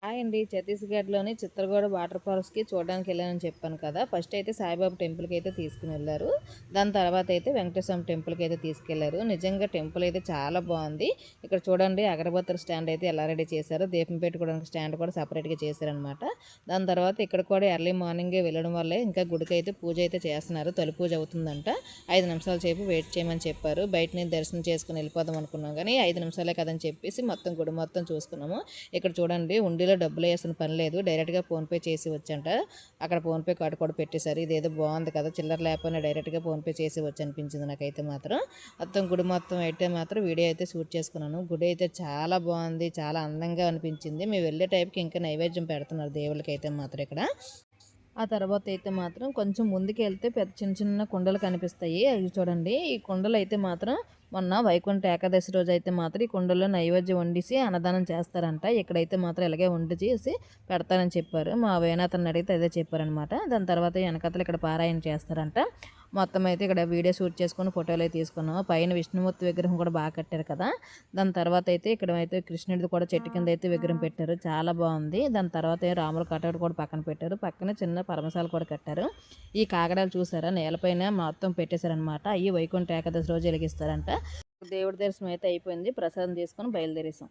Hi అండి. ఛత్తీస్‌గఢ్‌లోని చిత్రగూడ water ఫాల్స్‌కి చూడడానికి వెళ్ళానని చెప్పాను కదా! ఫస్ట్ అయితే సాయిబాబా టెంపుల్‌కి అయితే తీసుకుని వెళ్లారు. దాని తర్వాత అయితే వెంకటేశ్వర స్వామి టెంపుల్‌కి అయితే తీసుకెళ్లారు. నిజంగా టెంపుల్ అయితే చాలా బాగుంది. ఇక్కడ చూడండి అగరబత్తుల స్టాండ్ అయితే ఎలా రెడీ చేశారో, దీపం పెట్టుకోవడానికి స్టాండ్ కూడా సెపరేట్‌గా చేశారనమాట. దాని తర్వాత ఇక్కడ కూడా ఎర్లీ మార్నింగే వెళ్ళడం వల్లే ఇంకా గుడికి అయితే పూజ అయితే చేస్తున్నారు. తొలి పూజ అవుతుందంట. 5 నిమిషాల సేపు వెయిట్ చేయమని చెప్పారు. బయట నుంచి దర్శనం చేసుకుని వెళ్ళిపోదాం అనుకున్నాం కానీ 5 నిమిషాలే కదని చెప్పేసి మొత్తం గుడి మొత్తం చూసుకున్నాము. ఇక్కడ చూడండి ఉండిలో డబ్బులు వేసిన పని లేదు, డైరెక్ట్గా ఫోన్పే చేసి వచ్చంట. అక్కడ ఫోన్పే కార్డు కూడా పెట్టేశారు. ఇదేదో బాగుంది కదా, చిల్లర లేకపోయినా డైరెక్ట్గా ఫోన్పే చేసి వచ్చి అనిపించింది నాకైతే మాత్రం. మొత్తం గుడి మొత్తం అయితే మాత్రం వీడియో అయితే షూట్ చేసుకున్నాను. గుడి అయితే చాలా బాగుంది, చాలా అందంగా అనిపించింది. మేము వెళ్ళే టైంకి ఇంకా నైవేద్యం పెడుతున్నారు దేవుళ్ళకి అయితే మాత్రం ఇక్కడ. ఆ తర్వాత అయితే మాత్రం కొంచెం ముందుకెళ్తే పెద్ద చిన్న చిన్న కుండలు కనిపిస్తాయి. అవి చూడండి. ఈ కుండలు అయితే మాత్రం మొన్న వైకుంఠ ఏకాదశి రోజు అయితే మాత్రం ఈ కుండల్లో నైవేద్యం వండిసి అన్నదానం చేస్తారంట. ఇక్కడైతే మాత్రం ఇలాగే వండి చేసి పెడతారని చెప్పారు. మా వేనాతన్ని అడిగితే అదే చెప్పారనమాట. దాని తర్వాత వెనకాతలు ఇక్కడ పారాయణ చేస్తారంట. మొత్తం అయితే ఇక్కడ వీడియో షూట్ చేసుకొని ఫోటోలు అయితే తీసుకున్నాము. పైన విష్ణుమూర్తి విగ్రహం కూడా బాగా కట్టారు కదా. దాని తర్వాత అయితే ఇక్కడ అయితే కృష్ణుడిది కూడా చెట్టు కింద అయితే విగ్రహం పెట్టారు. చాలా బాగుంది. దాని తర్వాత రాముల కటౌట్ కూడా పక్కన పెట్టారు. పక్కన చిన్న పరమశాల కూడా కట్టారు. ఈ కాగడాలు చూసారా నేలపైన మొత్తం పెట్టేశారనమాట. అవి వైకుంఠ ఏకాదశి రోజు వెలిగిస్తారంట. దేవుడి దర్శనం అయితే అయిపోయింది. ప్రసాదం తీసుకొని బయలుదేరేసాం.